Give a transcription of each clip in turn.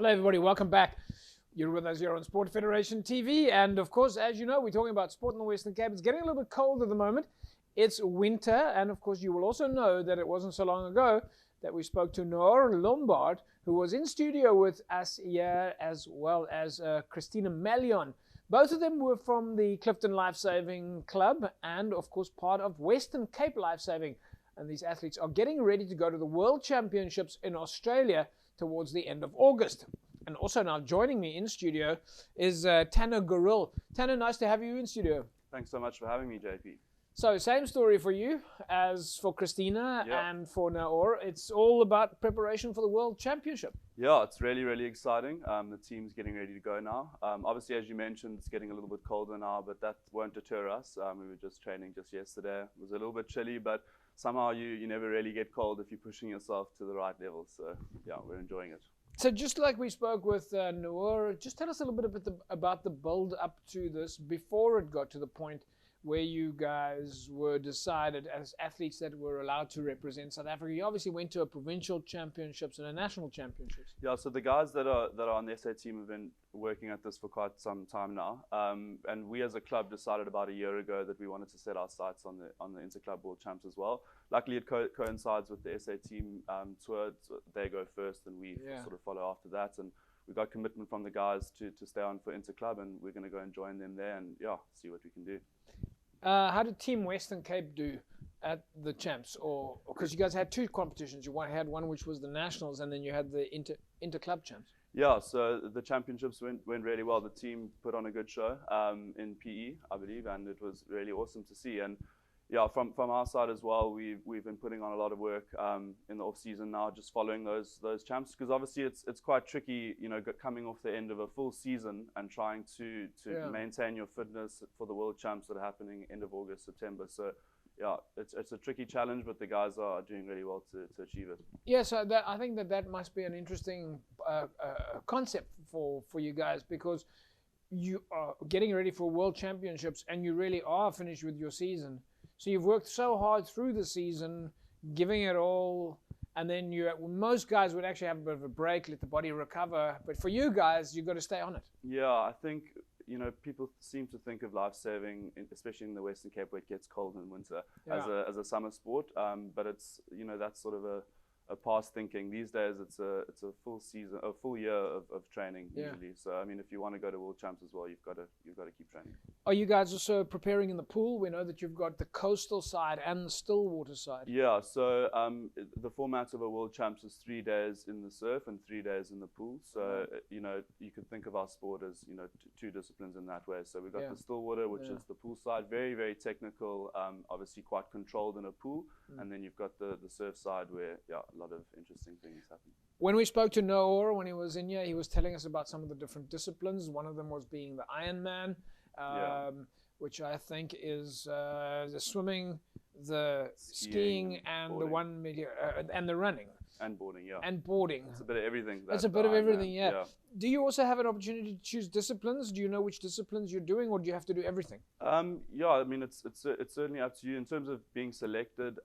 Hello everybody, welcome back. You're with us here on Sport Federation TV, and of course, as you know, we're talking about sport in the Western Cape. It's getting a little bit cold at the moment. It's winter, and of course you will also know that it wasn't so long ago that we spoke to Noor Lombard, who was in studio with us here, as well as Christina Melion. Both of them were from the Clifton Lifesaving Club and of course part of Western Cape Lifesaving. And these athletes are getting ready to go to the World Championships in Australia towards the end of August. And also now joining me in studio is Tanner Goril. Tanner, nice to have you in studio. Thanks so much for having me, JP. So same story for you as for Christina and for Noor. It's all about preparation for the World Championship. Yeah, it's really exciting. The team's getting ready to go now. Obviously, as you mentioned, it's getting a little bit colder now, but that won't deter us. We were just training just yesterday. It was a little bit chilly, but somehow you never really get cold if you're pushing yourself to the right level. So yeah, we're enjoying it. So just like we spoke with Noor, just tell us a little bit about the build up to this before it got to the point where you guys were decided as athletes that were allowed to represent South Africa. You obviously went to a provincial championships and a national championships. Yeah, so the guys that are on the SA team have been working at this for quite some time now, and we as a club decided about a year ago that we wanted to set our sights on the Interclub World Champs as well. Luckily, it coincides with the SA team tour. So they go first, and we sort of follow after that. And we got commitment from the guys to stay on for Interclub, and we're going to go and join them there and see what we can do. How did Team Western Cape do at the champs? Or because you guys had two competitions, you had one which was the nationals, and then you had the interclub champs. Yeah, so the championships went really well. The team put on a good show in PE, I believe, and it was really awesome to see. And yeah, from our side as well, we've been putting on a lot of work in the off season now, just following those champs, because obviously it's quite tricky, coming off the end of a full season and trying to maintain your fitness for the world champs that are happening end of August, September. So yeah, it's a tricky challenge, but the guys are doing really well to achieve it. Yeah, so I think that must be an interesting concept for you guys, because you are getting ready for world championships and you really are finished with your season. So you've worked so hard through the season, giving it all, and then most guys would actually have a bit of a break, let the body recover. But for you guys, you've got to stay on it. Yeah, I think people seem to think of life saving, especially in the Western Cape where it gets cold in winter, as a summer sport. But it's that's sort of a past thinking. These days, it's a full season, a full year of training usually. So I mean, if you want to go to World Champs as well, you've got to keep training. Are you guys also preparing in the pool? We know that you've got the coastal side and the Stillwater side. Yeah. So the format of a World Champs is 3 days in the surf and 3 days in the pool. So you could think of our sport as two disciplines in that way. So we've got the Stillwater, which is the pool side, very technical, obviously quite controlled in a pool, and then you've got the surf side where a lot of interesting things happen. When we spoke to Noor when he was in here, he was telling us about some of the different disciplines. One of them was being the Ironman, which I think is the swimming, the skiing and boarding. The 1 million and the running. And boarding, yeah. And boarding. It's a bit of everything. It's a bit of everything, yeah. Do you also have an opportunity to choose disciplines? Do you know which disciplines you're doing, or do you have to do everything? Yeah, I mean, it's certainly up to you in terms of being selected.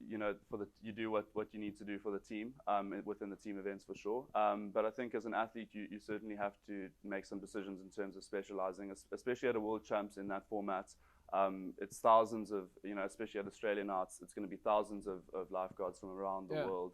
You do what you need to do for the team within the team events for sure. But I think as an athlete, you certainly have to make some decisions in terms of specializing, especially at a World Champs in that format. It's thousands of, especially at Australia now, it's going to be thousands of lifeguards from around the world,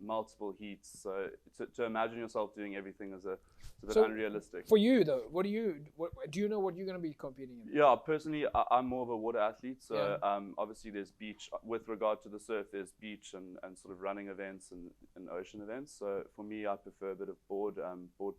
multiple heats. So to imagine yourself doing everything is a bit unrealistic. For you though, do you know what you're going to be competing in? Yeah, personally, I'm more of a water athlete. So obviously there's beach, with regard to the surf, there's beach and sort of running events and ocean events. So for me, I prefer a bit of board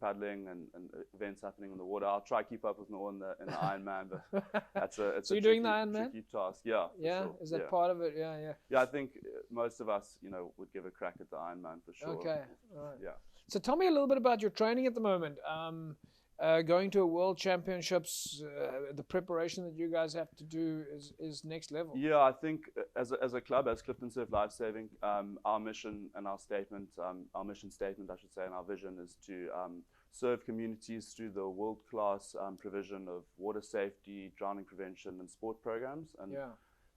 paddling and events happening on the water. I'll try to keep up with Noor in the Ironman, but it's so you're doing the Ironman? Tricky task, yeah. Yeah, sure. Is that part of it? Yeah. Yeah, I think most of us, would give a crack at the Ironman for sure. Okay, all right. Yeah. So tell me a little bit about your training at the moment. Going to a World Championships, the preparation that you guys have to do is next level. Yeah, I think as a club, as Clifton Surf Lifesaving, our mission and our mission statement, I should say, and our vision is to serve communities through the world-class provision of water safety, drowning prevention, and sport programs. And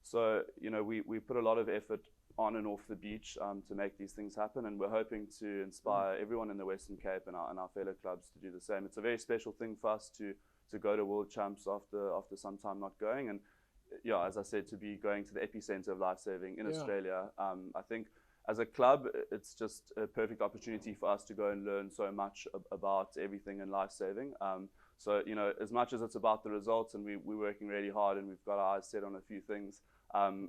so, we put a lot of effort on and off the beach to make these things happen, and we're hoping to inspire everyone in the Western Cape and our fellow clubs to do the same. It's a very special thing for us to go to World Champs after some time not going, and yeah, as I said, to be going to the epicenter of lifesaving in Australia. I think as a club, it's just a perfect opportunity for us to go and learn so much about everything in lifesaving. So, you know, as much as it's about the results and we're working really hard and we've got our eyes set on a few things,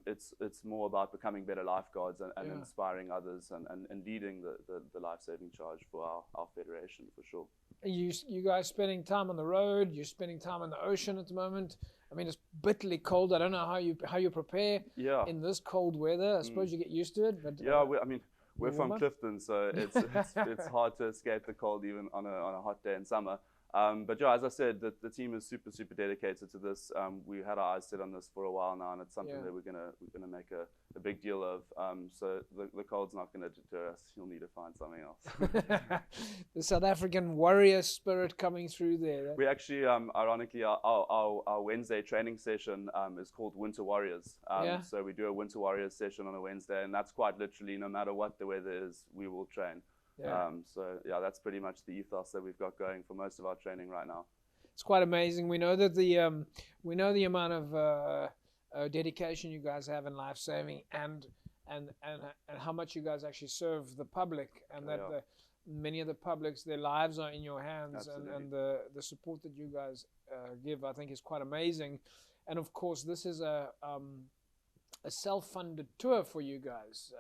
it's more about becoming better lifeguards and inspiring others and leading the life-saving charge for our federation, for sure. You guys spending time on the road, you're spending time on the ocean at the moment. I mean, it's bitterly cold. I don't know how you prepare in this cold weather. I suppose you get used to it. But we're from Clifton, so it's hard to escape the cold even on a hot day in summer. But yeah, as I said, the team is super dedicated to this. We had our eyes set on this for a while now, and it's something that we're gonna make a big deal of. So the cold's not gonna deter us. You'll need to find something else. The South African warrior spirit coming through there. We actually, ironically, our Wednesday training session is called Winter Warriors. So we do a Winter Warriors session on a Wednesday, and that's quite literally, no matter what the weather is, we will train. So yeah, that's pretty much the ethos that we've got going for most of our training right now. It's quite amazing. We know that the amount of dedication you guys have in life saving, and how much you guys actually serve the public, and that many of the publics, their lives are in your hands, and the support that you guys give, I think, is quite amazing. And of course, this is a self-funded tour for you guys.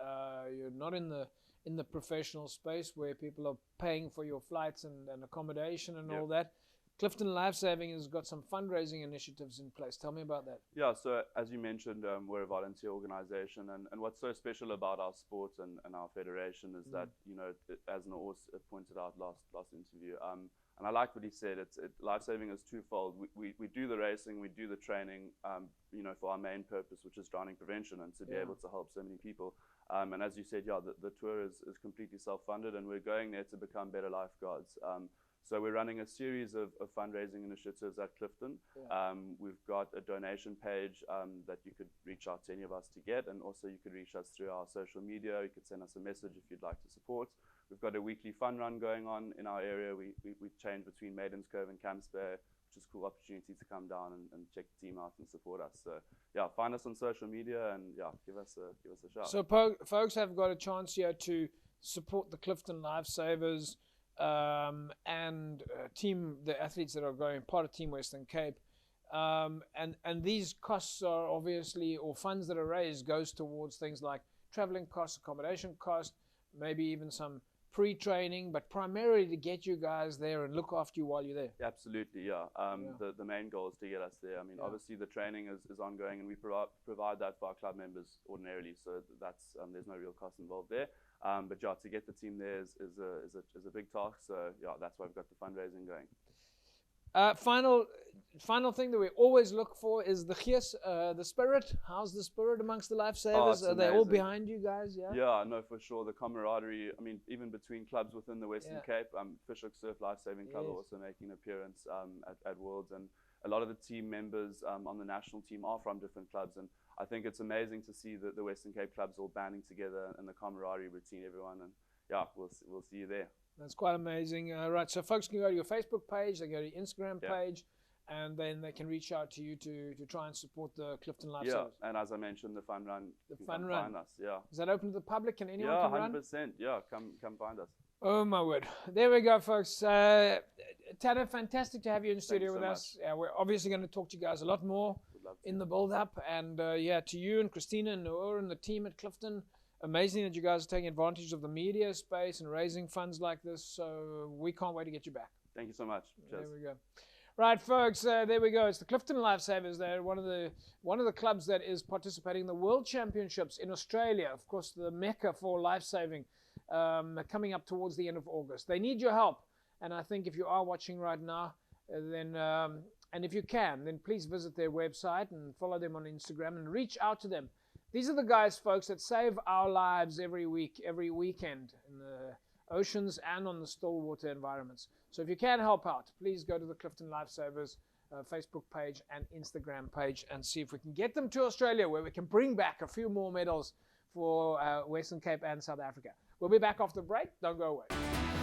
You're not in the professional space where people are paying for your flights and accommodation and all that. Clifton Lifesaving has got some fundraising initiatives in place. Tell me about that. Yeah, so as you mentioned, we're a volunteer organization, and what's so special about our sport and our federation is that, you know, as Noor pointed out last interview, and I like what he said, lifesaving is twofold. We do the racing, we do the training, you know, for our main purpose, which is drowning prevention, and to be able to help so many people. And as you said, the tour is completely self-funded, and we're going there to become better lifeguards. So we're running a series of fundraising initiatives at Clifton. We've got a donation page that you could reach out to any of us to get, and also you could reach us through our social media. You could send us a message if you'd like to support. We've got a weekly fun run going on in our area. We change between Maidens Cove and Camps Bay, which is a cool opportunity to come down and check the team out and support us. So yeah, find us on social media and give us a shout. So folks have got a chance here to support the Clifton Lifesavers and the athletes that are going part of Team Western Cape. And these costs are obviously, or funds that are raised, goes towards things like traveling costs, accommodation costs, maybe even some pre-training, but primarily to get you guys there and look after you while you're there. Absolutely, yeah. The main goal is to get us there. I mean, obviously the training is ongoing, and we provide that for our club members ordinarily, so that's there's no real cost involved there. But yeah, to get the team there is a big task. So yeah, that's why we've got the fundraising going. Final thing that we always look for is the gees, the spirit. How's the spirit amongst the lifesavers? Are they all behind you guys? Yeah, no, for sure. The camaraderie. I mean, even between clubs within the Western Cape, Fish Hook Surf Lifesaving Club are also making an appearance at Worlds, and a lot of the team members on the national team are from different clubs, and I think it's amazing to see the Western Cape clubs all banding together and the camaraderie between everyone. And yeah, we'll see you there. That's quite amazing. Right, so folks can go to your Facebook page, they go to your Instagram page, and then they can reach out to you to try and support the Clifton Lifesavers. Yeah, and as I mentioned, the fun run. Find us. Yeah. Is that open to the public? Can anyone come run? 100%. Yeah, come find us. Oh my word! There we go, folks. Tanner, fantastic to have you in the studio with us. We're obviously going to talk to you guys a lot more in the build-up, and to you and Christina and Noor and the team at Clifton. Amazing that you guys are taking advantage of the media space and raising funds like this. So we can't wait to get you back. Thank you so much. Cheers. There we go. Right, folks. There we go. It's the Clifton Lifesavers. They're one of the clubs that is participating in the World Championships in Australia. Of course, the mecca for lifesaving, coming up towards the end of August. They need your help, and I think if you are watching right now, then and if you can, then please visit their website and follow them on Instagram and reach out to them. These are the guys, folks, that save our lives every week, every weekend in the oceans and on the still water environments. So if you can help out, please go to the Clifton Lifesavers Facebook page and Instagram page and see if we can get them to Australia, where we can bring back a few more medals for Western Cape and South Africa. We'll be back after the break. Don't go away.